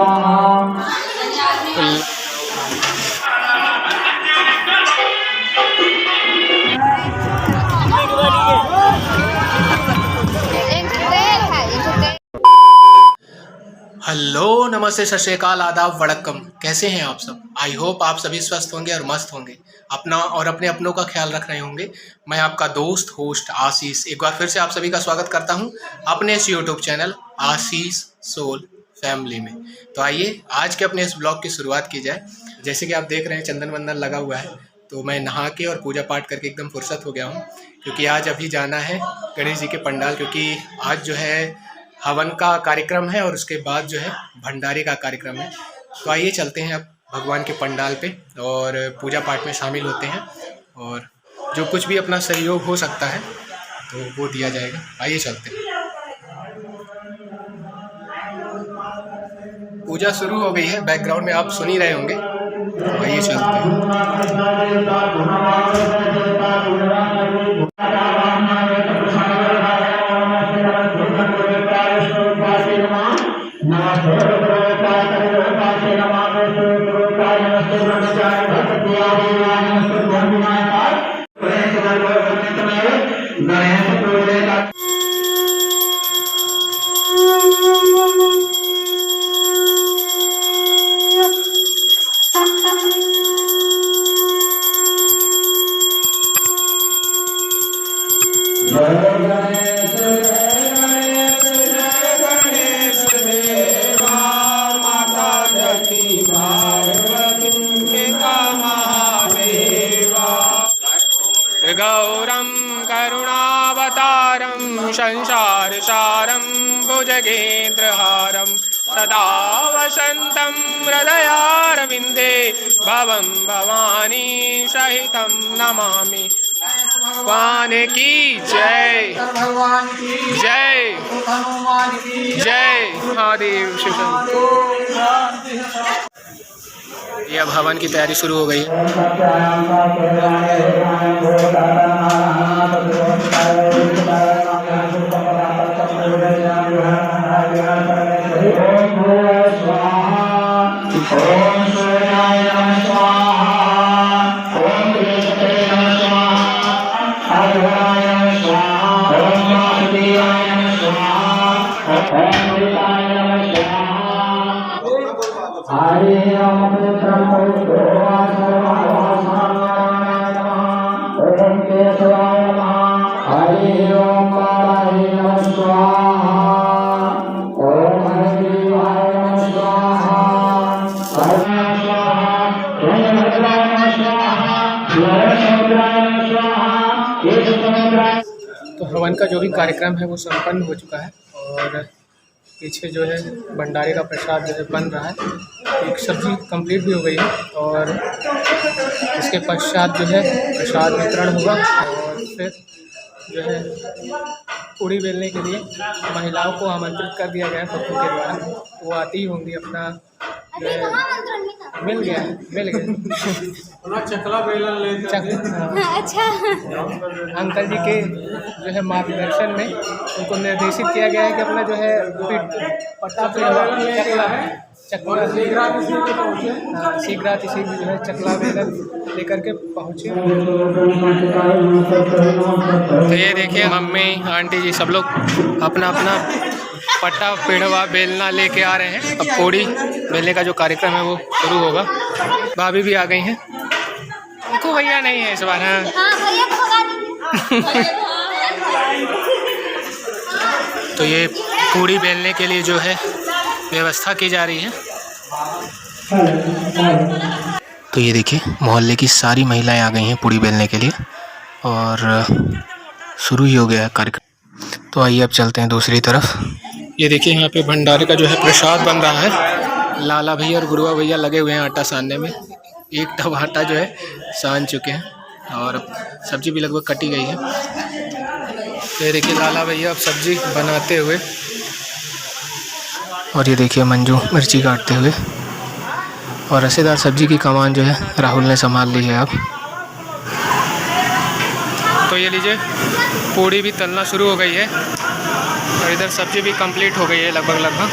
Hello, नमस्ते, सत श्री अकाल, आदाब, वड़क्कम। कैसे हैं आप सब? आई होप आप सभी स्वस्थ होंगे और मस्त होंगे, अपना और अपने अपनों का ख्याल रख रहे होंगे। मैं आपका दोस्त होस्ट आशीष एक बार फिर से आप सभी का स्वागत करता हूं अपने इस यूट्यूब चैनल आशीष सोल फैमिली में। तो आइए आज के अपने इस ब्लॉग की शुरुआत की जाए। जैसे कि आप देख रहे हैं चंदन वंदन लगा हुआ है, तो मैं नहा के और पूजा पाठ करके एकदम फुर्सत हो गया हूँ, क्योंकि आज अभी जाना है गणेश जी के पंडाल, क्योंकि आज जो है हवन का कार्यक्रम है और उसके बाद जो है भंडारे का कार्यक्रम है। तो आइए चलते हैं अब भगवान के पंडाल पे और पूजा पाठ में शामिल होते हैं, और जो कुछ भी अपना सहयोग हो सकता है तो वो दिया जाएगा। आइए चलते हैं। पूजा शुरू हो गई है, बैकग्राउंड में आप सुन ही रहे होंगे। तो आइए चलते हैं। गौरं करुणावतारं संसारसारं भुजगेन्द्रहारं सदा वसन्तं हृदयारविन्दे भवं भवानी सहितं नमामि। भगवान की जय, जय जय महादेव शिव। ये अब हवन की तैयारी शुरू हो गई है। तो हवन का जो भी कार्यक्रम है वो संपन्न हो चुका है, और पीछे जो है भंडारे का प्रसाद जो है बन रहा है। एक सब्जी कंप्लीट भी हो गई है, और इसके पश्चात जो है प्रसाद वितरण होगा। और फिर जो है पूड़ी बेलने के लिए महिलाओं को आमंत्रित कर दिया गया है भक्तों के द्वारा। वो आती ही होंगी, अपना जो है मिल गया। चकला बेलन ले अच्छा अंकल जी के जो है मार्गदर्शन में उनको निर्देशित किया गया है कि अपना जो है पट्टा पे चकला शीघ्र इसी जो है चकला बेलन लेकर के पहुँचे। तो ये देखिए मम्मी आंटी जी सब लोग अपना अपना पट्टा पेड़वा बेलना लेके आ रहे हैं। अब पूड़ी बेलने का जो कार्यक्रम है वो शुरू होगा। भाभी भी आ गई हैं। को भैया नहीं है इस बार। हाँ तो ये पूड़ी बेलने के लिए जो है व्यवस्था की जा रही है। तो ये देखिए मोहल्ले की सारी महिलाएं आ गई हैं पूड़ी बेलने के लिए, और शुरू ही हो गया है कार्यक्रम। तो आइए अब चलते हैं दूसरी तरफ। ये देखिए यहाँ पे भंडारे का जो है प्रसाद बन रहा है। लाला भैया और गुरुआ भैया लगे हुए हैं आटा सानने में। एक टब आटा जो है सान चुके हैं, और सब्जी भी लगभग कटी गई है। तो ये देखिए लाला भैया अब सब्जी बनाते हुए, और ये देखिए मंजू मिर्ची काटते हुए, और रसेदार सब्जी की कमान जो है राहुल ने संभाल ली है अब। तो ये लीजिए पूड़ी भी तलना शुरू हो गई है, और इधर सब्जी भी कंप्लीट हो गई है लगभग।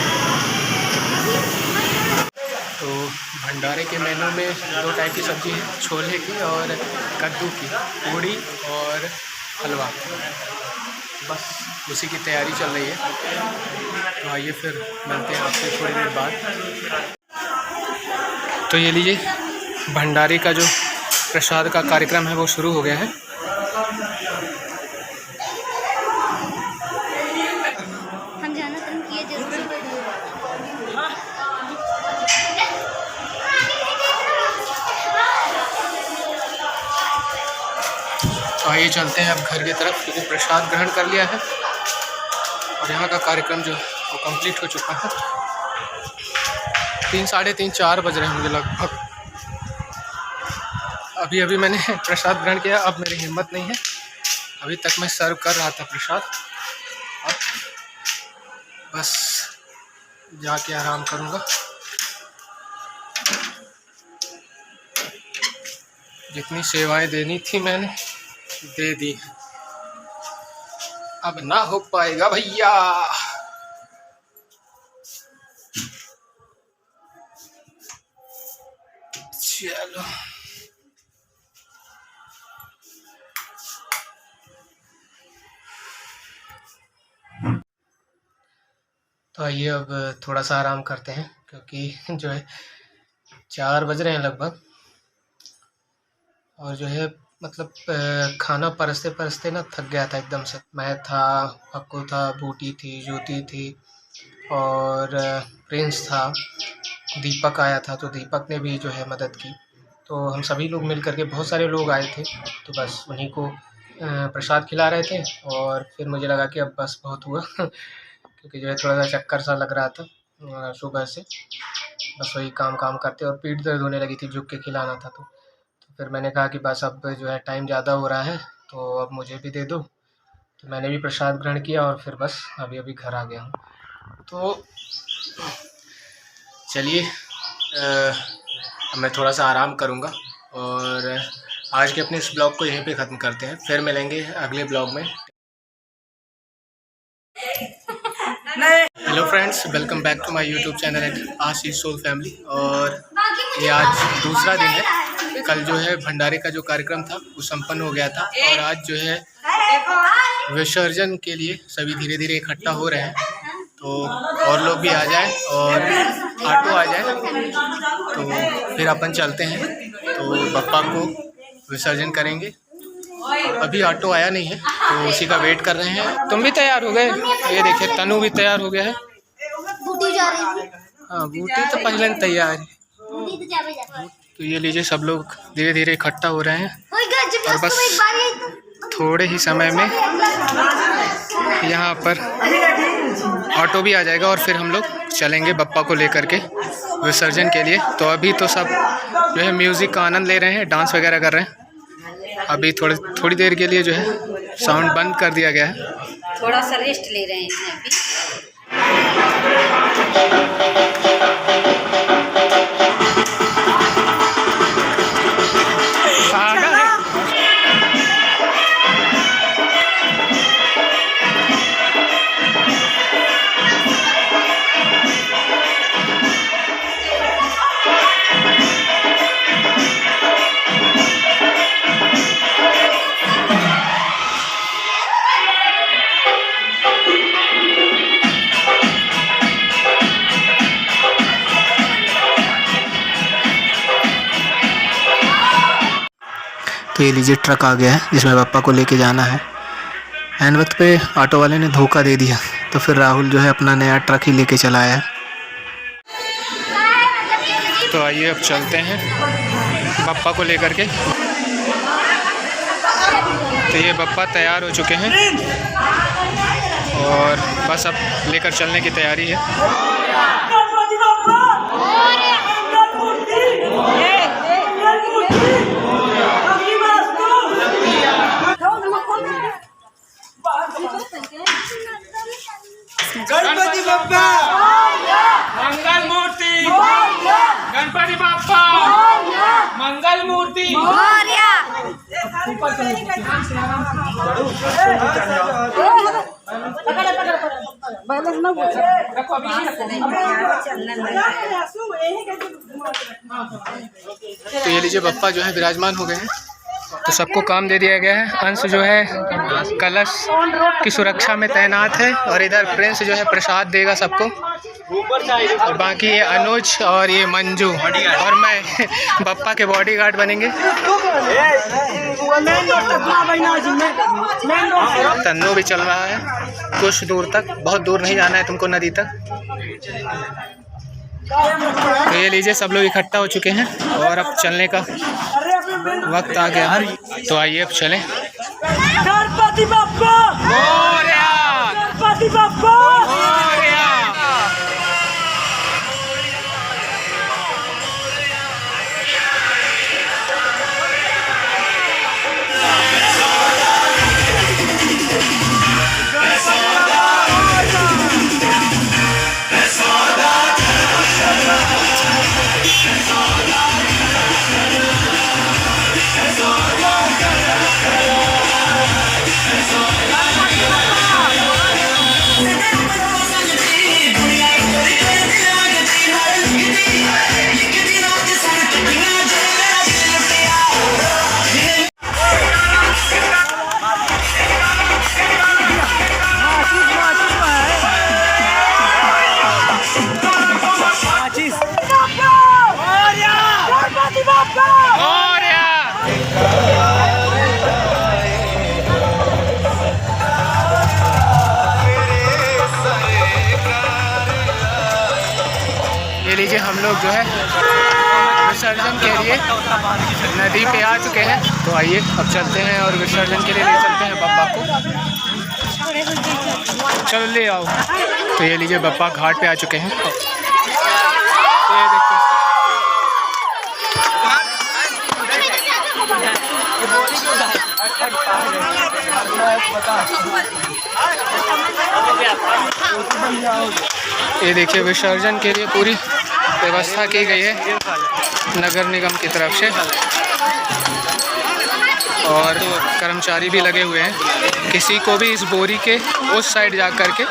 भंडारे के मेनू में 2 टाइप की सब्ज़ी है, छोले की और कद्दू की, पूड़ी और हलवा। बस उसी की तैयारी चल रही है। तो आइए फिर मिलते हैं आपसे थोड़ी देर बाद। तो ये लीजिए, भंडारे का जो प्रसाद का कार्यक्रम है वो शुरू हो गया है। हम जाना तुम किए जरूर। तो आइए चलते हैं अब घर की तरफ, क्योंकि प्रसाद ग्रहण कर लिया है और यहाँ का कार्यक्रम जो वो कंप्लीट हो चुका है। 3, साढ़े 3, 4 बज रहे हैं मुझे लगभग। अभी मैंने प्रसाद ग्रहण किया, अब मेरी हिम्मत नहीं है, अभी तक मैं सर्व कर रहा था प्रसाद। अब बस जाके आराम करूँगा। जितनी सेवाएं देनी थी मैंने दे दी, अब ना हो पाएगा भैया। चलो तो आइए अब थोड़ा सा आराम करते हैं, क्योंकि जो है 4 बज रहे हैं लगभग। और जो है मतलब खाना परसते परसते ना थक गया था एकदम से। मैं था, पक्कू था, बूटी थी, ज्योति थी और प्रिंस था, दीपक आया था। तो दीपक ने भी जो है मदद की। तो हम सभी लोग मिल करके, बहुत सारे लोग आए थे, तो बस उन्हीं को प्रसाद खिला रहे थे। और फिर मुझे लगा कि अब बस बहुत हुआ क्योंकि जो है थोड़ा सा चक्कर सा लग रहा था सुबह से, बस वही काम करते, और पीठ दर्द होने लगी थी, झुक के खिलाना था। तो फिर मैंने कहा कि बस अब जो है टाइम ज़्यादा हो रहा है, तो अब मुझे भी दे दो। तो मैंने भी प्रसाद ग्रहण किया और फिर बस अभी घर आ गया हूँ। तो चलिए मैं थोड़ा सा आराम करूँगा और आज के अपने इस ब्लॉग को यहीं पे ख़त्म करते हैं। फिर मिलेंगे अगले ब्लॉग में। Hello friends, welcome back to my YouTube channel at Ashish soul family. और ये आज दूसरा दिन है। कल जो है भंडारे का जो कार्यक्रम था वो संपन्न हो गया था, और आज जो है विसर्जन के लिए सभी धीरे धीरे इकट्ठा हो रहे हैं। तो और लोग भी आ जाए और ऑटो आ जाए तो फिर अपन चलते हैं, तो बप्पा को विसर्जन करेंगे। अभी ऑटो आया नहीं है, तो उसी का वेट कर रहे हैं। तुम भी तैयार हो गए? ये देखिए, तनु भी तैयार हो गया है। बूटी जा रही थी। हाँ, बूटी तो पहले तैयार है। तो ये लीजिए, सब लोग धीरे धीरे इकट्ठा हो रहे हैं, और बस थोड़े ही समय में यहाँ पर ऑटो भी आ जाएगा और फिर हम लोग चलेंगे बप्पा को लेकर के विसर्जन के लिए। तो अभी तो सब जो है म्यूज़िक का आनंद ले रहे हैं, डांस वगैरह कर रहे हैं। अभी थोड़ी देर के लिए जो है साउंड बंद कर दिया गया है, थोड़ा सा रेस्ट ले रहे हैं अभी। तो ये लीजिए, ट्रक आ गया है जिसमें पापा को लेके जाना है। एन वक्त पे ऑटो वाले ने धोखा दे दिया, तो फिर राहुल जो है अपना नया ट्रक ही लेके चला आया। तो आइए अब चलते हैं पापा को लेकर के। तो ये पापा तैयार हो चुके हैं और बस अब लेकर चलने की तैयारी है। गणपति बप्पा मंगल मूर्ति, गणपति बप्पा मंगल मूर्ति। रखो अभी तो ये लीजिए बप्पा जो है विराजमान हो गए हैं। तो सबको काम दे दिया गया है। अंश जो है कलश की सुरक्षा में तैनात है और इधर प्रिंस जो है प्रसाद देगा सबको। और बाकी ये अनुज और ये मंजू और मैं बप्पा के बॉडीगार्ड बनेंगे। तन्नू भी चल रहा है कुछ दूर तक, बहुत दूर नहीं जाना है तुमको नदी तक। तो ये लीजिए सब लोग इकट्ठा हो चुके हैं और अब चलने का वक्त आ गया। तो आइए अब चलें। गणपति बप्पा मोरया! गणपति बप्पा मोरया! ये लीजिए हम लोग जो है विसर्जन के लिए नदी पे आ चुके हैं। तो आइए अब चलते हैं और विसर्जन के लिए ले चलते हैं बप्पा को। चलो ले आओ। तो ये लीजिए बप्पा घाट पे आ चुके हैं। तो ये देखो ये देखिए विसर्जन के लिए पूरी व्यवस्था की गई है नगर निगम की तरफ से और कर्मचारी भी लगे हुए हैं। किसी को भी इस बोरी के उस साइड जा कर के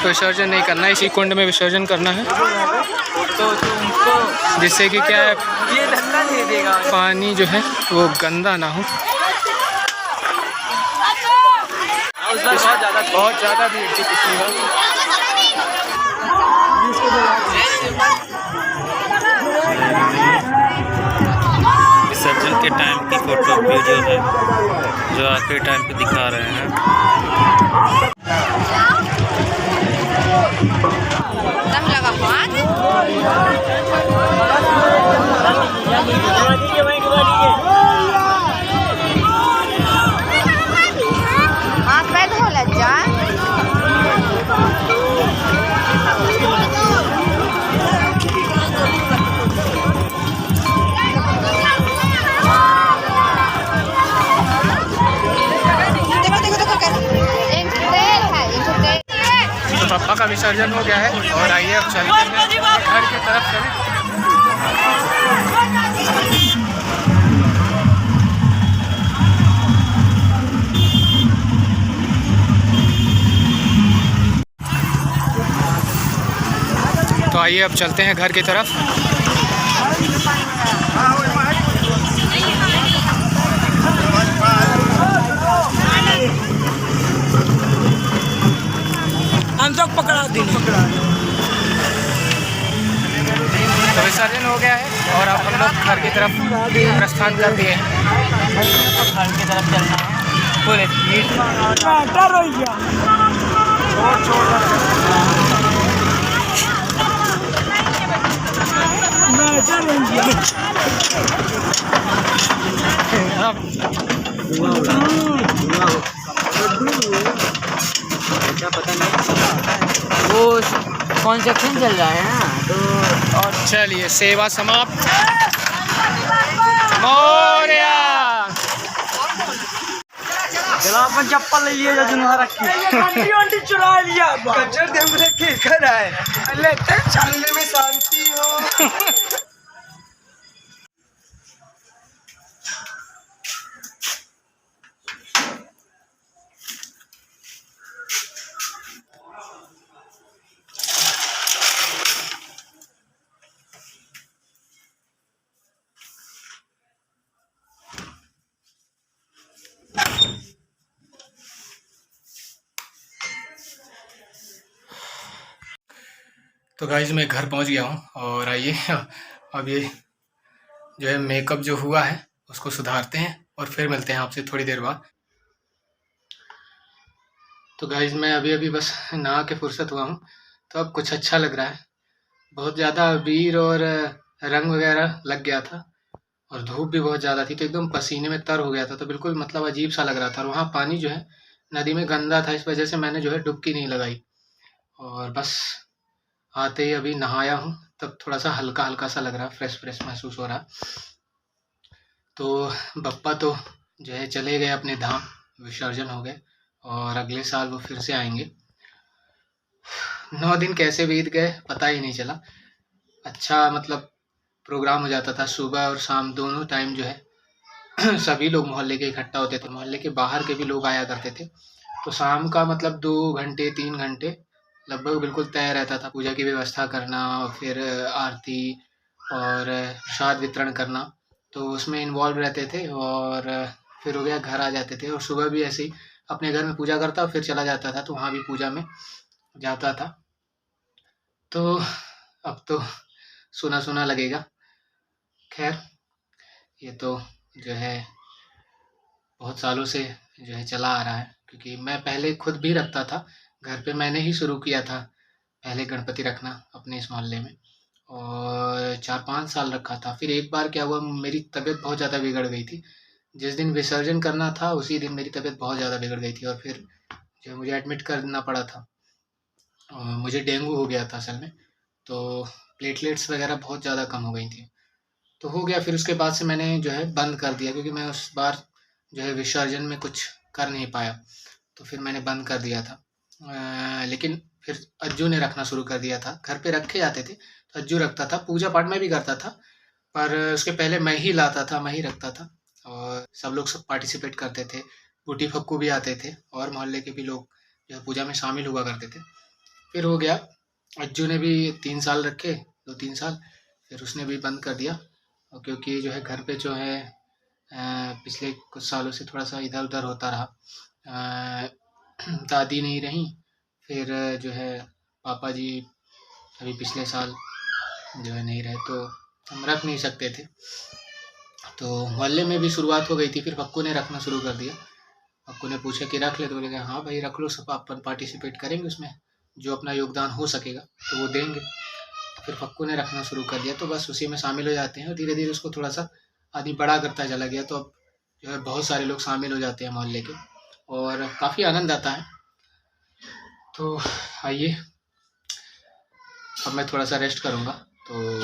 विसर्जन नहीं करना है, इसी कुंड में विसर्जन करना है। जिससे कि क्या है पानी जो है वो गंदा ना हो। बहुत ज़्यादा भीड़ थी पिछली बार। विसर्जन के टाइम की फोटो वीडियो है जो आखिरी टाइम पे दिखा रहे हैं। बप्पा का विसर्जन हो गया है और आइए अब चलते हैं घर की तरफ चलें। तो आइए अब चलते हैं घर की तरफ। पकड़ा दिन तो विसर्जन हो गया है और अब हम लोग घर की तरफ प्रस्थान कर दिए हैं। घर की तरफ चलना है पूरे वो कॉन्सेप्शन चल रहा है ना तो। और चलिए सेवा समाप्त। मोरया! चलो अपन चप्पल ले लिए जो जुनहा रखी आंटी चुरा लिया गजर दे मुझे के कर है लेते चलने में शांति हो। तो गाइज मैं घर पहुंच गया हूं और आइए अब ये जो है मेकअप जो हुआ है उसको सुधारते हैं और फिर मिलते हैं आपसे थोड़ी देर बाद। तो गाइज मैं अभी अभी बस नहा के फुर्सत हुआ हूं, तो अब कुछ अच्छा लग रहा है। बहुत ज़्यादा अबीर और रंग वगैरह लग गया था और धूप भी बहुत ज़्यादा थी, तो एकदम पसीने में तर हो गया था, तो बिल्कुल मतलब अजीब सा लग रहा था। और वहाँ पानी जो है नदी में गंदा था, इस वजह से मैंने जो है डुबकी नहीं लगाई। और बस आते ही अभी नहाया हूँ, तब थोड़ा सा हल्का हल्का सा लग रहा, फ्रेश फ्रेश महसूस हो रहा। तो बप्पा तो जो है चले गए अपने धाम, विसर्जन हो गए और अगले साल वो फिर से आएंगे। 9 दिन कैसे बीत गए पता ही नहीं चला। अच्छा मतलब प्रोग्राम हो जाता था, सुबह और शाम दोनों टाइम जो है सभी लोग मोहल्ले के इकट्ठा होते थे, मोहल्ले के बाहर के भी लोग आया करते थे। तो शाम का मतलब 2 घंटे 3 घंटे लगभग बिल्कुल तय रहता था, पूजा की व्यवस्था करना और फिर आरती और प्रसाद वितरण करना, तो उसमें इन्वॉल्व रहते थे। और फिर हो गया घर आ जाते थे और सुबह भी ऐसे ही अपने घर में पूजा करता और फिर चला जाता था, तो वहाँ भी पूजा में जाता था। तो अब तो सुना सुना लगेगा। खैर ये तो जो है बहुत सालों से जो है चला आ रहा है, क्योंकि मैं पहले खुद भी रखता था घर पे, मैंने ही शुरू किया था पहले गणपति रखना अपने इस मोहल्ले में और 4-5 साल रखा था। फिर एक बार क्या हुआ, मेरी तबीयत बहुत ज़्यादा बिगड़ गई थी। जिस दिन विसर्जन करना था उसी दिन मेरी तबीयत बहुत ज़्यादा बिगड़ गई थी और फिर जो है मुझे एडमिट करना पड़ा था। मुझे डेंगू हो गया था असल में, तो प्लेटलेट्स वगैरह बहुत ज़्यादा कम हो गई थी, तो हो गया। फिर उसके बाद से मैंने जो है बंद कर दिया, क्योंकि मैं उस बार जो है विसर्जन में कुछ कर नहीं पाया, तो फिर मैंने बंद कर दिया था। लेकिन फिर अज्जू ने रखना शुरू कर दिया था। घर पे रखे जाते थे तो अज्जू रखता था, पूजा पाठ में भी करता था, पर उसके पहले मैं ही लाता था, मैं ही रखता था और सब पार्टिसिपेट करते थे। बूटी फक्कू भी आते थे और मोहल्ले के भी लोग जो है पूजा में शामिल हुआ करते थे। फिर हो गया, अज्जू ने भी 3 साल रखे, 2-3 साल, फिर उसने भी बंद कर दिया। और क्योंकि जो है घर पे जो है पिछले कुछ सालों से थोड़ा सा इधर उधर होता रहा, दादी नहीं रहीं, फिर जो है पापा जी अभी पिछले साल जो है नहीं रहे, तो हम रख नहीं सकते थे। तो मोहल्ले में भी शुरुआत हो गई थी, फिर पक्कू ने रखना शुरू कर दिया। पक्कू ने पूछा कि रख ले, तो बोले हाँ भाई रख लो, सब अपन पार्टिसिपेट करेंगे उसमें, जो अपना योगदान हो सकेगा तो वो देंगे। फिर पक्कू ने रखना शुरू कर दिया, तो बस उसी में शामिल हो जाते हैं और धीरे धीरे उसको थोड़ा सा आदमी बड़ा करता चला गया, तो अब जो है बहुत सारे लोग शामिल हो जाते हैं मोहल्ले के और काफ़ी आनंद आता है। तो आइए अब मैं थोड़ा सा रेस्ट करूँगा, तो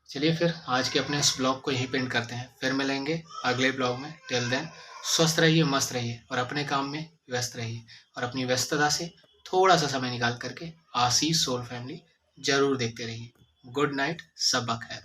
चलिए फिर आज के अपने इस ब्लॉग को यहीं पेंड करते हैं, फिर मिलेंगे अगले ब्लॉग में। टिल देन स्वस्थ रहिए, मस्त रहिए और अपने काम में व्यस्त रहिए, और अपनी व्यस्तता से थोड़ा सा समय निकाल करके आशीष सोल फैमिली जरूर देखते रहिए। गुड नाइट, सबक है।